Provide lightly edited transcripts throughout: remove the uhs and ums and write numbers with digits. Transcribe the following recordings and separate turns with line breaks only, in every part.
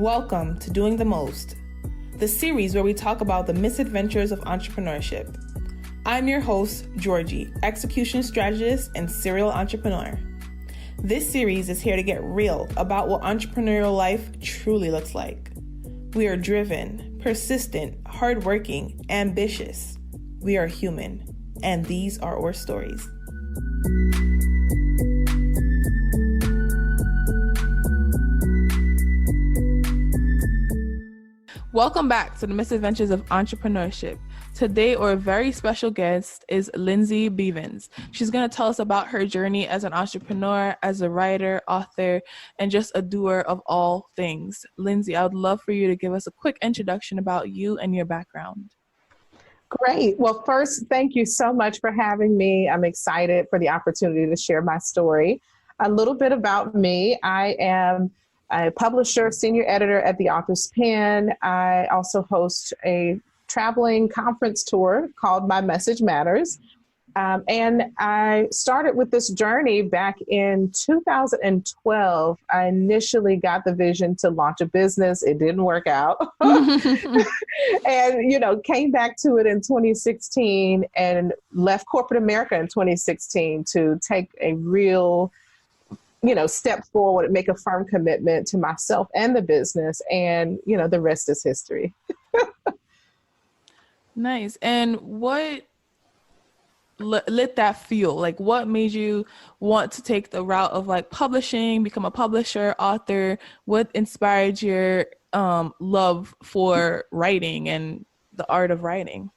Welcome to Doing the Most, the series where we talk about the misadventures of entrepreneurship. I'm your host, Georgie, execution strategist and serial entrepreneur. This series is here to get real about what entrepreneurial life truly looks like. We are driven, persistent, hardworking, ambitious. We are human, and these are our stories. Welcome back to the Misadventures of Entrepreneurship. Today, our very special guest is Lindsy Bivens. She's going to tell us about her journey as an entrepreneur, as a writer, author, and just a doer of all things. Lindsy, I would love for you to give us a quick introduction about you and your background.
Great. Well, first, thank you so much for having me. I'm excited for the opportunity to share my story. A little bit about me. I am a publisher, senior editor at the Author's Pen. I also host a traveling conference tour called My Message Matters. And I started with this journey back in 2012. I initially got the vision to launch a business. It didn't work out. And, came back to it in 2016 and left corporate America in 2016 to take a real step forward, make a firm commitment to myself and the business. And, the rest is history.
Nice. And what lit that fuel? Like, what made you want to take the route of publishing, become a publisher, author? What inspired your love for writing and the art of writing?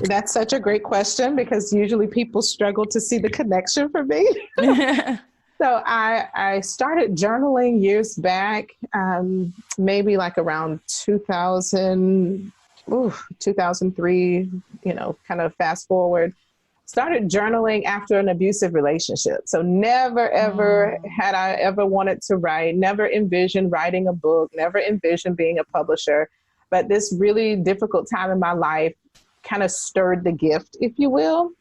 That's such a great question because usually people struggle to see the connection for me. So I started journaling years back, maybe around 2003, kind of fast forward. Started journaling after an abusive relationship. So never, ever had I ever wanted to write, never envisioned writing a book, never envisioned being a publisher. But this really difficult time in my life kind of stirred the gift, if you will.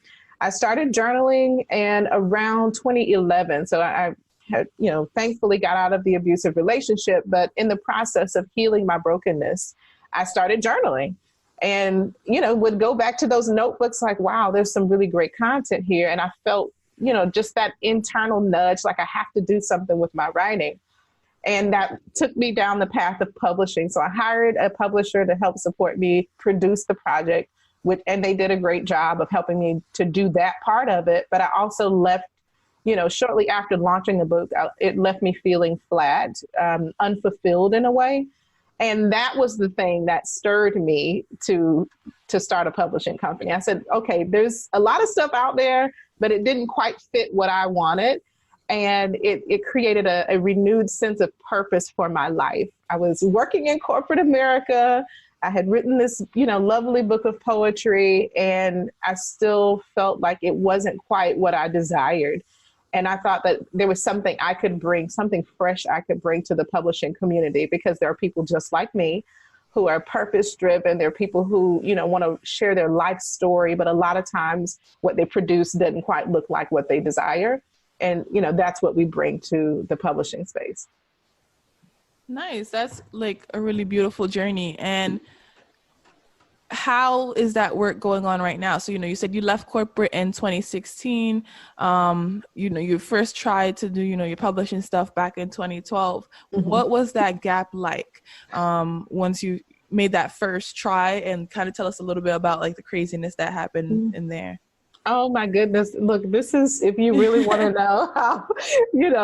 I started journaling and around 2011. So I had, thankfully got out of the abusive relationship, but in the process of healing my brokenness, I started journaling and, would go back to those notebooks wow, there's some really great content here. And I felt, just that internal nudge, I have to do something with my writing. And that took me down the path of publishing. So I hired a publisher to help support me produce the project. And they did a great job of helping me to do that part of it. But I also left, shortly after launching the book, it left me feeling flat, unfulfilled in a way. And that was the thing that stirred me to start a publishing company. I said, okay, there's a lot of stuff out there, but it didn't quite fit what I wanted. And it created a renewed sense of purpose for my life. I was working in corporate America. I had written this, lovely book of poetry, and I still felt like it wasn't quite what I desired. And I thought that there was something I could bring, something fresh I could bring to the publishing community, because there are people just like me who are purpose-driven. There are people who, want to share their life story, but a lot of times what they produce doesn't quite look like what they desire. And, that's what we bring to the publishing space.
Nice. That's a really beautiful journey. And how is that work going on right now? So, you said you left corporate in 2016. You first tried to do, your publishing stuff back in 2012. Mm-hmm. What was that gap like once you made that first try, and kind of tell us a little bit about the craziness that happened in there?
Oh my goodness. Look, this is, if you really want to know how,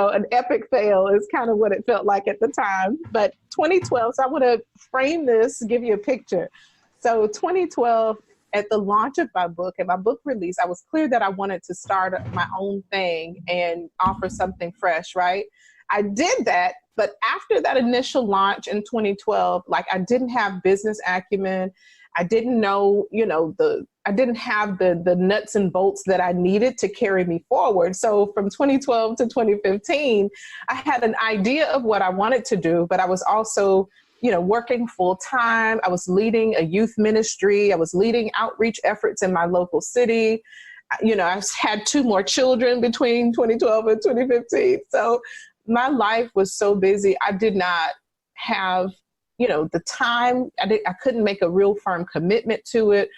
an epic fail is kind of what it felt like at the time. But 2012, so I want to frame this, give you a picture. So 2012, at the launch of my book and my book release, I was clear that I wanted to start my own thing and offer something fresh, right? I did that. But after that initial launch in 2012, I didn't have business acumen. I didn't know, I didn't have the nuts and bolts that I needed to carry me forward. So from 2012 to 2015, I had an idea of what I wanted to do, but I was also, working full time. I was leading a youth ministry. I was leading outreach efforts in my local city. I had 2 more children between 2012 and 2015. So my life was so busy. I did not have the time, I couldn't make a real firm commitment to it.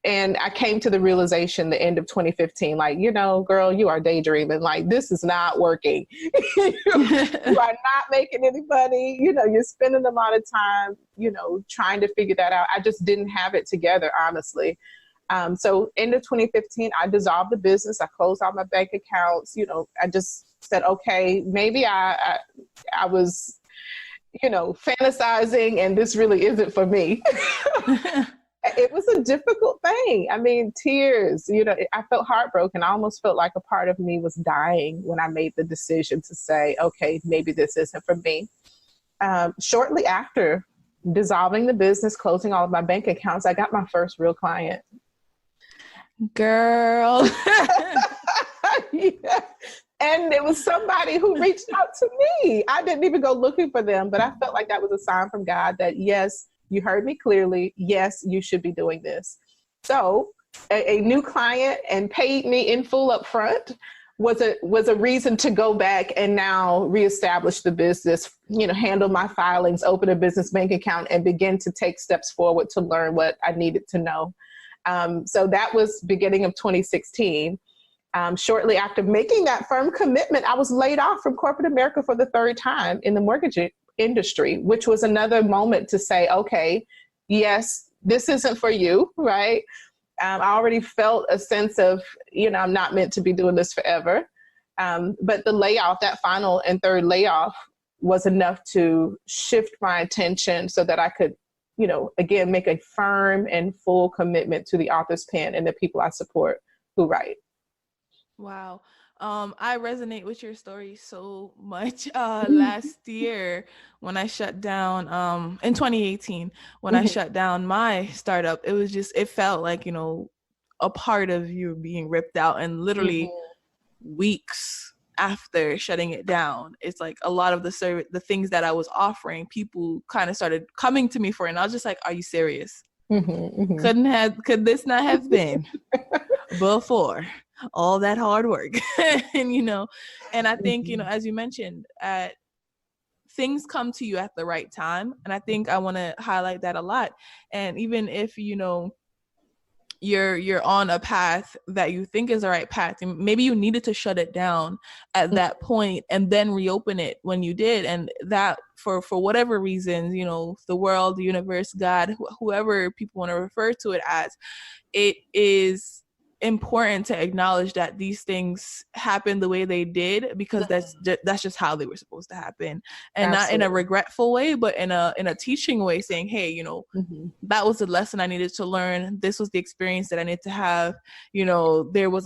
And I came to the realization the end of 2015, like, girl, you are daydreaming. Like, this is not working. You are not making any money. You're spending a lot of time, trying to figure that out. I just didn't have it together, honestly. So end of 2015, I dissolved the business. I closed all my bank accounts. I just said, okay, maybe I was, fantasizing, and this really isn't for me. It was a difficult thing. I mean, tears, I felt heartbroken. I almost felt like a part of me was dying when I made the decision to say, okay, maybe this isn't for me. Shortly after dissolving the business, closing all of my bank accounts, I got my first real client.
Girl.
Yeah. And it was somebody who reached out to me. I didn't even go looking for them, but I felt like that was a sign from God that, yes, you heard me clearly. Yes, you should be doing this. So a new client and paid me in full up front was a reason to go back and now reestablish the business, handle my filings, open a business bank account, and begin to take steps forward to learn what I needed to know. So that was beginning of 2016. Shortly after making that firm commitment, I was laid off from corporate America for the third time in the mortgage industry, which was another moment to say, okay, yes, this isn't for you, right? I already felt a sense of, I'm not meant to be doing this forever. But the layoff, that final and third layoff, was enough to shift my attention so that I could, again, make a firm and full commitment to the author's pen and the people I support who write.
Wow. I resonate with your story so much. Last year when I shut down, in 2018, when I shut down my startup, it felt like, a part of you being ripped out, and literally weeks after shutting it down, it's like a lot of the things that I was offering, people kind of started coming to me for it. And I was just like, are you serious? Could this not have been before all that hard work? And I think, as you mentioned, things come to you at the right time. And I think I want to highlight that a lot. And even if, you're on a path that you think is the right path, and maybe you needed to shut it down at that point and then reopen it when you did. And that for whatever reasons, the world, the universe, God, whoever people want to refer to it as, it is important to acknowledge that these things happen the way they did, because that's just how they were supposed to happen, and not in a regretful way, but in a teaching way, saying, hey, that was the lesson I needed to learn. This was the experience that I needed to have. There was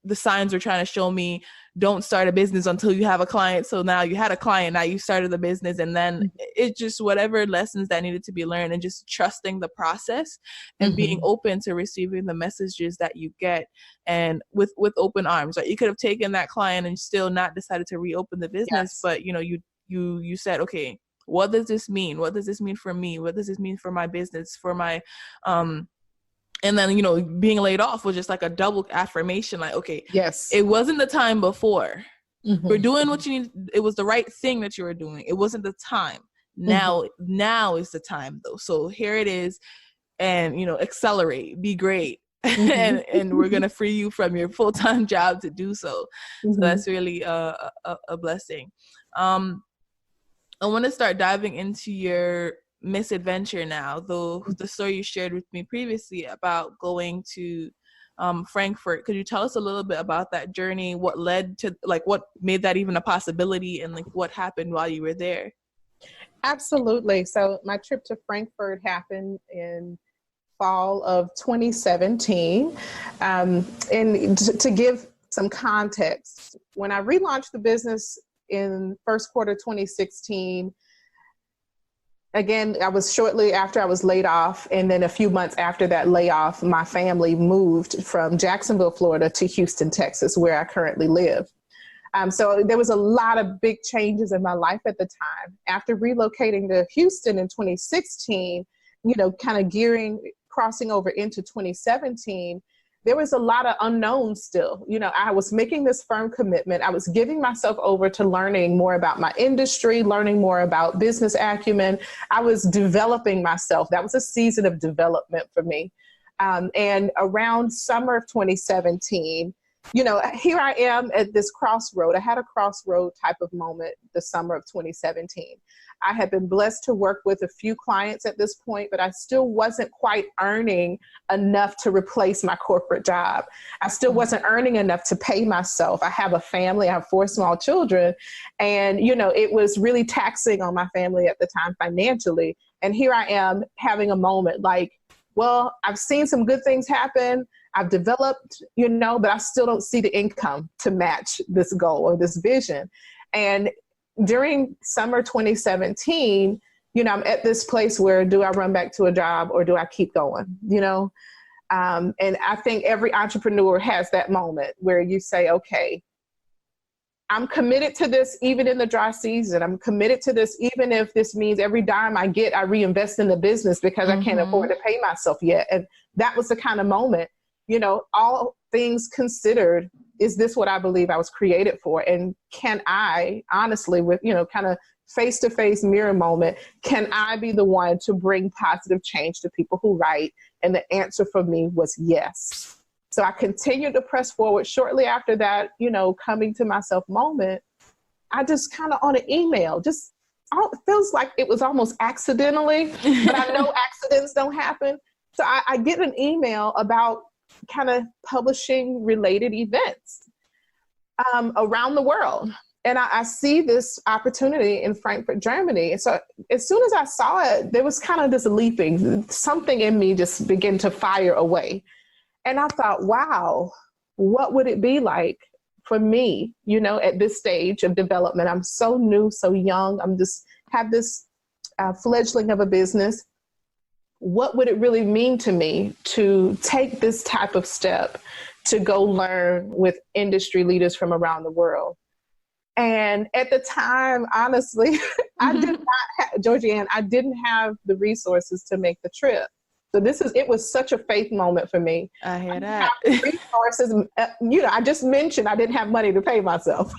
the signs were trying to show me, don't start a business until you have a client. So now you had a client, now you started the business, and then it's just whatever lessons that needed to be learned, and just trusting the process and being open to receiving the messages that you get, and with open arms. Right? You could have taken that client and still not decided to reopen the business, but you said, okay, what does this mean? What does this mean for me? What does this mean for my business, for my and then, being laid off was just like a double affirmation. Like, okay, yes, it wasn't the time before. We're doing what you need. It was the right thing that you were doing. It wasn't the time. Now is the time though. So here it is. And, accelerate, be great. and we're going to free you from your full-time job to do so. So that's really a blessing. I want to start diving into your misadventure now, though the story you shared with me previously about going to Frankfurt. Could you tell us a little bit about that journey? What led to, what made that even a possibility, and what happened while you were there?
Absolutely. So my trip to Frankfurt happened in fall of 2017. And to give some context, when I relaunched the business in first quarter 2016, again, I was shortly after I was laid off. And then a few months after that layoff, my family moved from Jacksonville, Florida to Houston, Texas, where I currently live. So there was a lot of big changes in my life at the time. After relocating to Houston in 2016, kind of crossing over into 2017, there was a lot of unknowns still. You know, I was making this firm commitment. I was giving myself over to learning more about my industry, learning more about business acumen. I was developing myself. That was a season of development for me. And around summer of 2017, you know, here I am at this crossroad. I had a crossroad type of moment the summer of 2017. I had been blessed to work with a few clients at this point, but I still wasn't quite earning enough to replace my corporate job. I still wasn't earning enough to pay myself. I have a family. I have 4 small children. And, you know, it was really taxing on my family at the time financially. And here I am having a moment like, well, I've seen some good things happen. I've developed, you know, but I still don't see the income to match this goal or this vision. And during summer 2017, you know, I'm at this place where do I run back to a job or do I keep going, you know? And I think every entrepreneur has that moment where you say, okay, I'm committed to this even in the dry season. I'm committed to this even if this means every dime I get, I reinvest in the business because I can't afford to pay myself yet. And that was the kind of moment, you know, all things considered, is this what I believe I was created for? And can I, honestly, with, you know, kind of face-to-face mirror moment, can I be the one to bring positive change to people who write? And the answer for me was yes. So I continued to press forward. Shortly after that, you know, coming to myself moment, I just kind of on an email, just, it feels like it was almost accidentally, but I know accidents don't happen. So I get an email about kind of publishing related events around the world. And I see this opportunity in Frankfurt, Germany. And so as soon as I saw it, there was kind of this leaping, something in me just began to fire away. And I thought, wow, what would it be like for me, you know, at this stage of development? I'm so new, so young. I'm just have this fledgling of a business. What would it really mean to me to take this type of step to go learn with industry leaders from around the world? And at the time, honestly, I did not have, Georgie-Ann, I didn't have the resources to make the trip. So it was such a faith moment for me.
I hear that.
Resources, you know, I just mentioned I didn't have money to pay myself.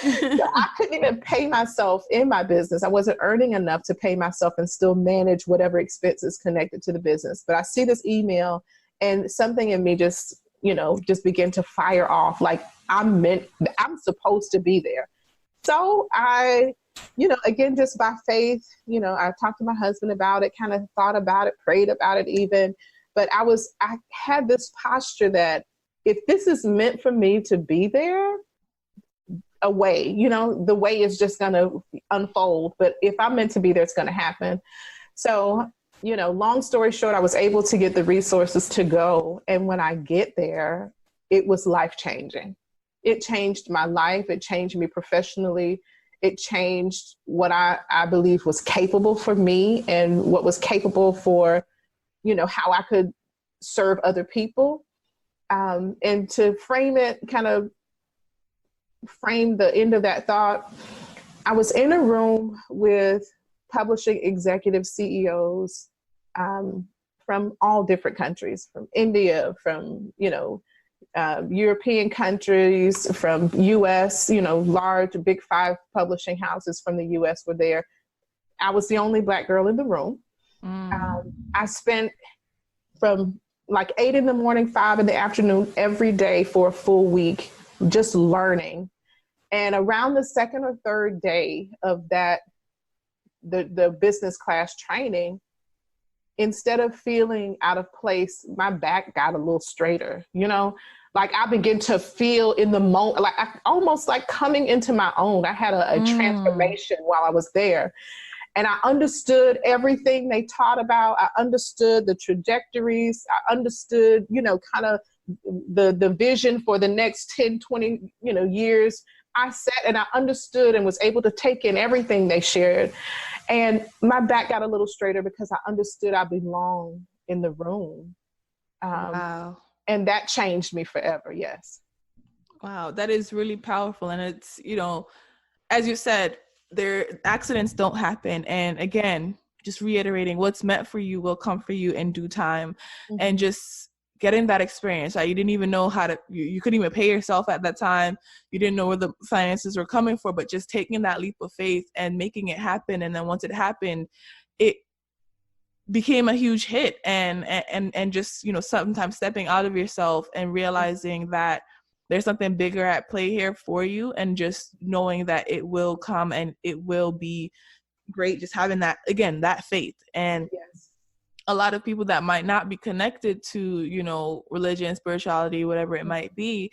So I couldn't even pay myself in my business. I wasn't earning enough to pay myself and still manage whatever expenses connected to the business. But I see this email and something in me just, you know, just began to fire off. Like I'm supposed to be there. So I, you know, again, just by faith, you know, I talked to my husband about it, kind of thought about it, prayed about it even. But I had this posture that if this is meant for me to be there, a way, you know, the way is just going to unfold. But if I'm meant to be there, it's going to happen. So, you know, long story short, I was able to get the resources to go. And when I get there, it was life-changing. It changed my life. It changed me professionally. It changed what I believe was capable for me and what was capable for, you know, how I could serve other people. And to frame the end of that thought, I was in a room with publishing executive CEOs from all different countries, from India, from, you know, European countries, from US, you know, large, big 5 publishing houses from the US were there. I was the only Black girl in the room. I spent from like 8 in the morning, 5 in the afternoon, every day for a full week, just learning. And around the second or third day of that, the business class training, instead of feeling out of place, my back got a little straighter, you know, like I began to feel in the moment, like almost like coming into my own. I had a transformation while I was there. And I understood everything they taught about. I understood the trajectories. I understood, you know, kind of the vision for the next 10, 20, you know, years. I sat and I understood and was able to take in everything they shared. And my back got a little straighter because I understood I belong in the room.
Wow.
And that changed me forever. Yes.
Wow. That is really powerful. And it's, you know, as you said, accidents don't happen. And again, just reiterating, what's meant for you will come for you in due time. Mm-hmm. And just getting that experience, right? You didn't even know how to, you couldn't even pay yourself at that time. You didn't know where the finances were coming from, but just taking that leap of faith and making it happen. And then once it happened, it became a huge hit. And just, you know, sometimes stepping out of yourself and realizing that there's something bigger at play here for you, and just knowing that it will come and it will be great. Just having that, again, that faith. And
Yes.
a lot of people that might not be connected to, you know, religion, spirituality, whatever it might be,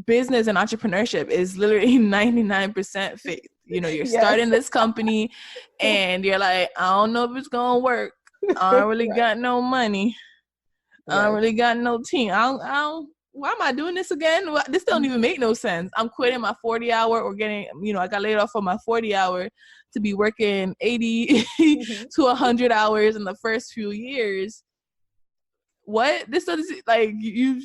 business and entrepreneurship is literally 99% faith. You know, you're starting this company and you're like, I don't know if it's gonna work. I don't really got no money. I don't really got no team. I don't, why am I doing this again? This don't even make no sense. I'm quitting my 40-hour or getting, you know, I got laid off from my 40-hour to be working 80 to 100 hours in the first few years. What? This doesn't, like, you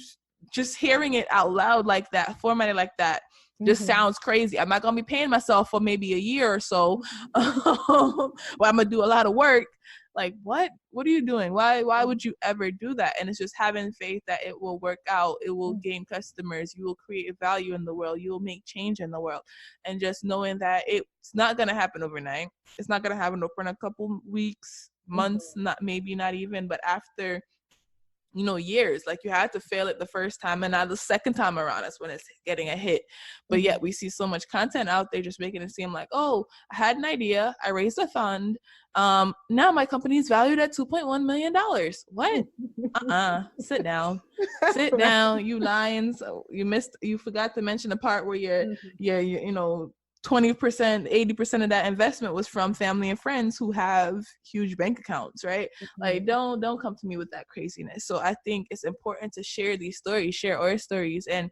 just hearing it out loud like that, formatted like that, just sounds crazy. I'm not going to be paying myself for maybe a year or so. Well, I'm going to do a lot of work. Like, what are you doing? Why would you ever do that? And it's just having faith that it will work out. It will gain customers. You will create value in the world. You will make change in the world. And just knowing that it's not going to happen overnight. It's not going to happen over in a couple weeks, months, not even, but after, you know, years. Like, you had to fail it the first time, and now the second time around is when it's getting a hit. But yet we see so much content out there just making it seem like, oh, I had an idea, I raised a fund, now my company is valued at $2.1 million. What? Sit down, you lions. You forgot to mention the part where you're you know, 20%, 80% of that investment was from family and friends who have huge bank accounts, right? Like, don't come to me with that craziness. So I think it's important to share these stories, share our stories. And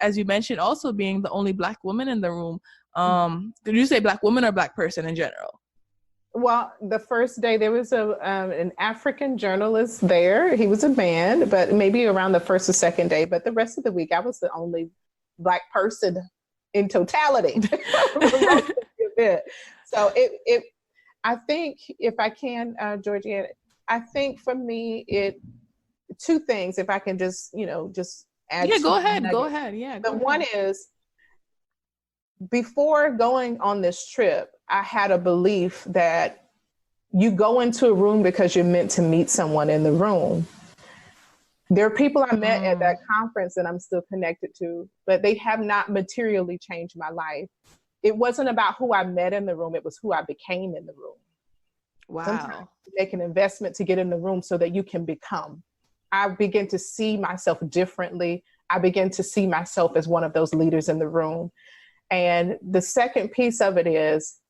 as you mentioned, also being the only Black woman in the room, did you say Black woman or Black person in general?
Well, the first day there was an African journalist there. He was a man, but maybe around the first or second day. But the rest of the week, I was the only Black person in totality. So I think, if I can, Georgie-Ann, I think for me, two things, if I can just add.
Yeah, go ahead. Yeah.
The one is, before going on this trip, I had a belief that you go into a room because you're meant to meet someone in the room. There are people I met at that conference that I'm still connected to, but they have not materially changed my life. It wasn't about who I met in the room. It was who I became in the room.
Wow.
Sometimes you make an investment to get in the room so that you can become. I begin to see myself differently. I begin to see myself as one of those leaders in the room. And the second piece of it is,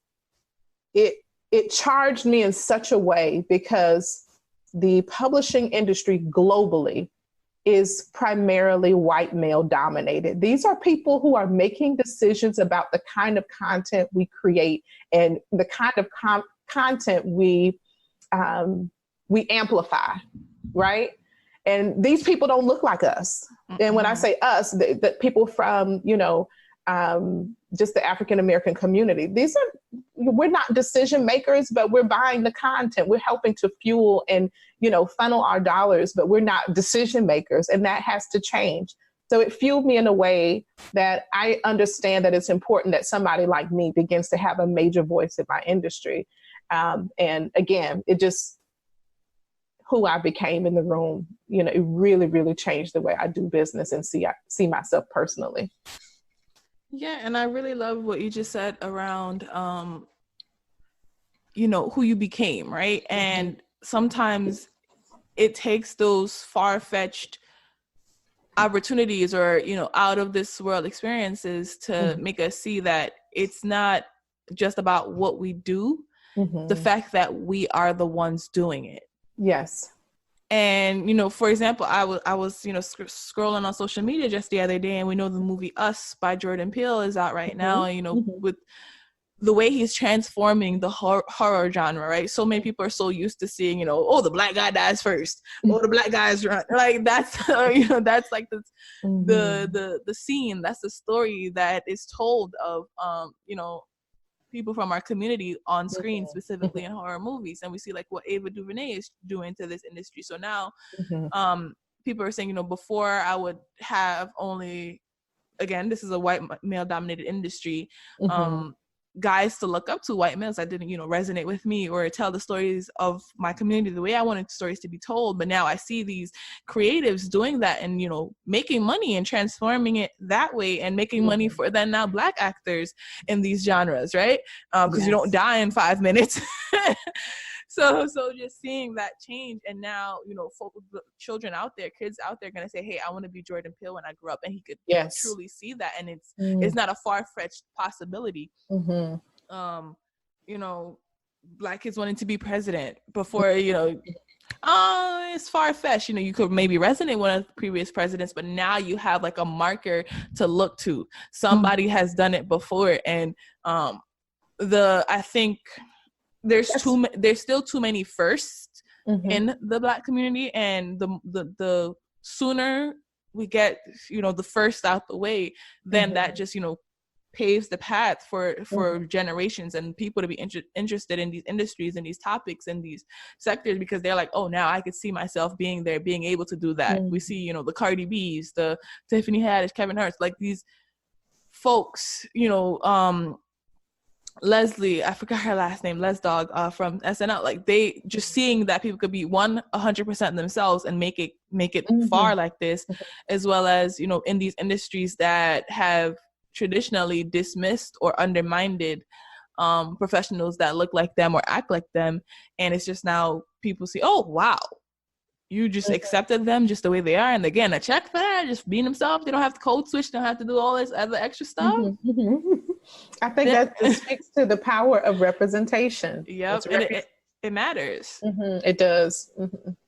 it charged me in such a way, because the publishing industry globally is primarily white male dominated. These are people who are making decisions about the kind of content we create and the kind of content we amplify, right? And these people don't look like us. And when I say us, the people from, just the African American community, we're not decision makers, but we're buying the content. We're helping to fuel and, funnel our dollars, but we're not decision makers. And that has to change. So it fueled me in a way that I understand that it's important that somebody like me begins to have a major voice in my industry. And again, it just, who I became in the room, it really, really changed the way I do business and see myself personally.
Yeah, and I really love what you just said around, who you became, right? And sometimes it takes those far-fetched opportunities or, out of this world experiences to make us see that it's not just about what we do, the fact that we are the ones doing it.
Yes.
And, for example, I was scrolling on social media just the other day, and we know the movie Us by Jordan Peele is out right now. And, with the way he's transforming the horror genre, right? So many people are so used to seeing, oh, the Black guy dies first. Oh, the Black guys run. Like, that's, that's like the scene. That's the story that is told of, people from our community on screen, specifically in horror movies. And we see like what Ava DuVernay is doing to this industry. So now people are saying, before I would have only, again, this is a white male dominated industry, guys to look up to, white males that didn't, resonate with me or tell the stories of my community the way I wanted stories to be told. But now I see these creatives doing that and, making money and transforming it that way and making money for then now Black actors in these genres, right? Because you don't die in 5 minutes. So just seeing that change, and now, children out there, kids out there, gonna say, hey, I want to be Jordan Peele when I grew up, and he could truly see that, and it's not a far-fetched possibility. Black kids wanting to be president before, it's far-fetched. You could maybe resonate with the previous presidents, but now you have like a marker to look to. Somebody has done it before, and I think there's still too many firsts in the Black community, and the sooner we get the first out the way, then that just paves the path for generations and people to be interested in these industries and these topics and these sectors, because they're like, oh, now I could see myself being there, being able to do that. We see the Cardi B's, the Tiffany Haddish, Kevin Hart, like these folks, Leslie, I forgot her last name, Les Dog, from SNL, like they just seeing that people could be 100% themselves and make it far like this, as well as, in these industries that have traditionally dismissed or undermined professionals that look like them or act like them. And it's just now people see, oh, wow, you just accepted them just the way they are, and they're getting a check for that, just being themselves. They don't have to code switch, don't have to do all this other extra stuff.
I think that speaks to the power of representation.
Yep, and it matters.
It does.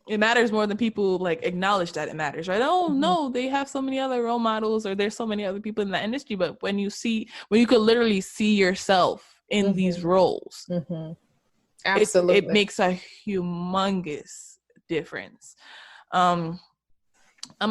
It matters more than people like acknowledge that it matters, right? Oh no, they have so many other role models, or there's so many other people in that industry. But when you could literally see yourself in these roles,
absolutely,
it makes a humongous difference. I'm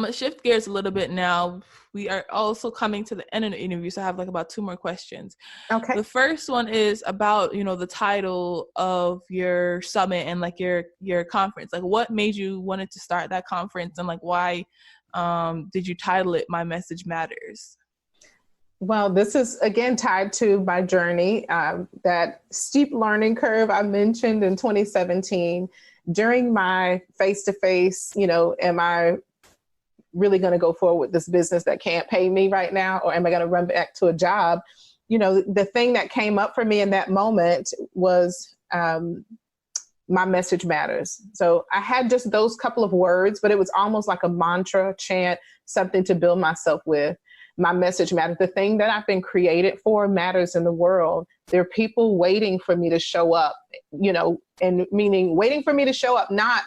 gonna shift gears a little bit now. We are also coming to the end of the interview, so I have like about 2 more questions. Okay. The first one is about the title of your summit and like your conference. Like, what made you wanted to start that conference, and like why did you title it "My Message Matters"?
Well, this is again tied to my journey, that steep learning curve I mentioned in 2017. During my face-to-face, am I really going to go forward with this business that can't pay me right now? Or am I going to run back to a job? The thing that came up for me in that moment was my message matters. So I had just those couple of words, but it was almost like a mantra, chant, something to build myself with. My message matters. The thing that I've been created for matters in the world. There are people waiting for me to show up, and meaning waiting for me to show up, not,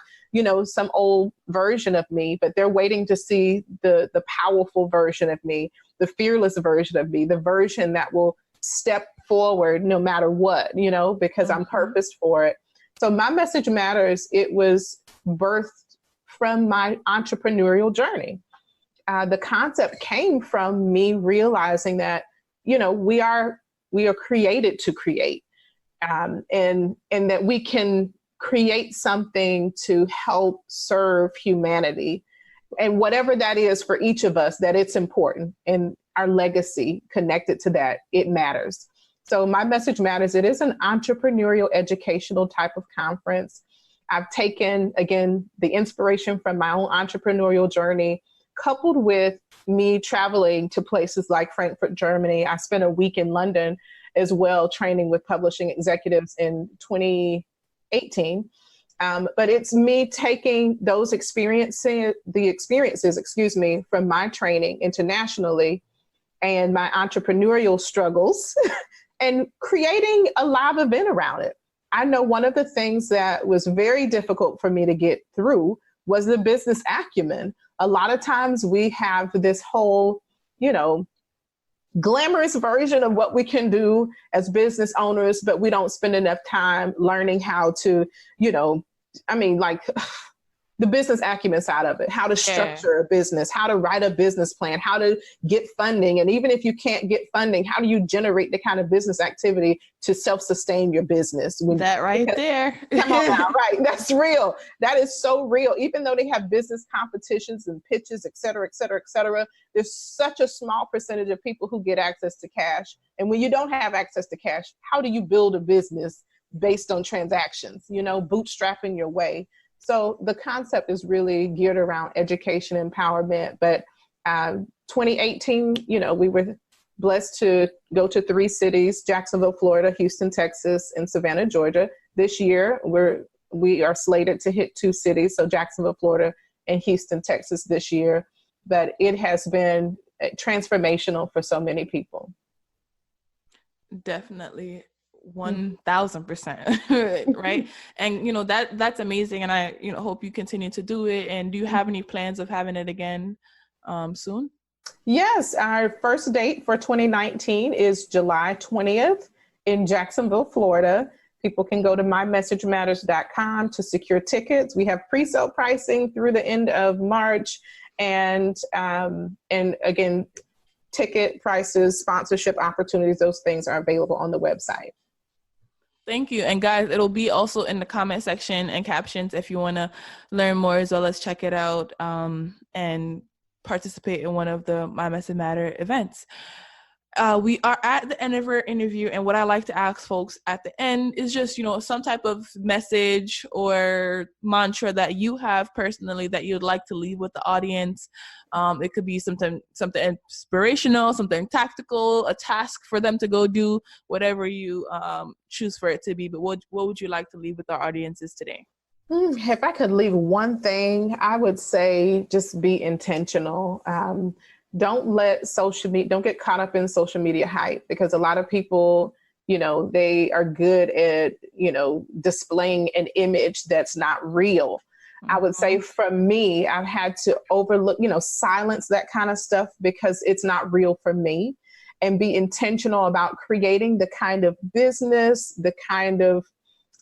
some old version of me, but they're waiting to see the powerful version of me, the fearless version of me, the version that will step forward no matter what, because I'm purposed for it. So my message matters. It was birthed from my entrepreneurial journey. The concept came from me realizing that, we are created to create, and that we can create something to help serve humanity, and whatever that is for each of us, that it's important, and our legacy connected to that, it matters. So my message matters. It is an entrepreneurial educational type of conference. I've taken, again, the inspiration from my own entrepreneurial journey, coupled with me traveling to places like Frankfurt, Germany. I spent a week in London as well, training with publishing executives in 2018. But it's me taking those experiences, from my training internationally and my entrepreneurial struggles and creating a live event around it. I know one of the things that was very difficult for me to get through was the business acumen. A lot of times we have this whole, glamorous version of what we can do as business owners, but we don't spend enough time learning how to, the business acumen side of it, how to structure a business, how to write a business plan, how to get funding. And even if you can't get funding, how do you generate the kind of business activity to self-sustain your business?
There.
Come on now, right? That's real. That is so real. Even though they have business competitions and pitches, et cetera, et cetera, et cetera, there's such a small percentage of people who get access to cash. And when you don't have access to cash, how do you build a business based on transactions, bootstrapping your way? So the concept is really geared around education empowerment. But 2018, we were blessed to go to 3 cities: Jacksonville, Florida, Houston, Texas, and Savannah, Georgia. This year, we are slated to hit 2 cities, so Jacksonville, Florida, and Houston, Texas this year. But it has been transformational for so many people.
Definitely. 1,000%. Right. And that's amazing, and I hope you continue to do it. And do you have any plans of having it again soon?
Yes, our first date for 2019 is July 20th in Jacksonville, Florida. People can go to mymessagematters.com to secure tickets. We have pre-sale pricing through the end of March, and again, ticket prices, sponsorship opportunities, those things are available on the website.
Thank you. And guys, it'll be also in the comment section and captions if you want to learn more, as well as check it out and participate in one of the My Message Matter events. We are at the end of our interview, and what I like to ask folks at the end is just, some type of message or mantra that you have personally that you'd like to leave with the audience. It could be something inspirational, something tactical, a task for them to go do, whatever you choose for it to be. But what would you like to leave with our audiences today?
If I could leave one thing, I would say just be intentional. Don't get caught up in social media hype, because a lot of people, they are good at, displaying an image that's not real. Mm-hmm. I would say for me, I've had to overlook, silence that kind of stuff because it's not real for me, and be intentional about creating the kind of business, the kind of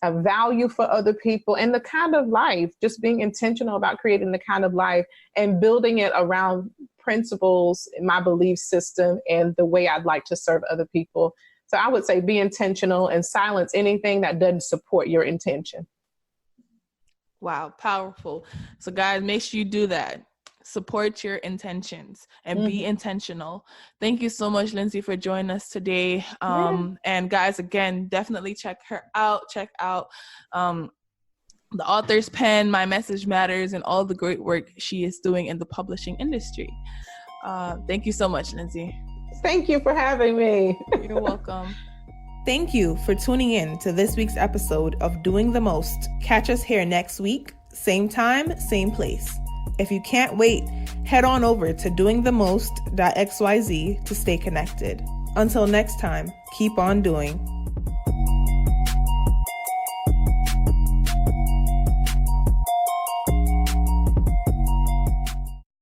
value for other people, and the kind of life, just being intentional about creating the kind of life and building it around principles, my belief system, and the way I'd like to serve other people. So I would say be intentional and silence anything that doesn't support your intention.
Wow, powerful. So guys, make sure you do that. Support your intentions and be intentional. Thank you so much, Lindsay, for joining us today. And guys, again, definitely check her out. Check out the author's pen, My Message Matters, and all the great work she is doing in the publishing industry. Thank you so much, Lindsay.
Thank you for having me.
You're welcome.
Thank you for tuning in to this week's episode of Doing the Most. Catch us here next week, same time, same place. If you can't wait, head on over to doingthemost.xyz to stay connected. Until next time, keep on doing.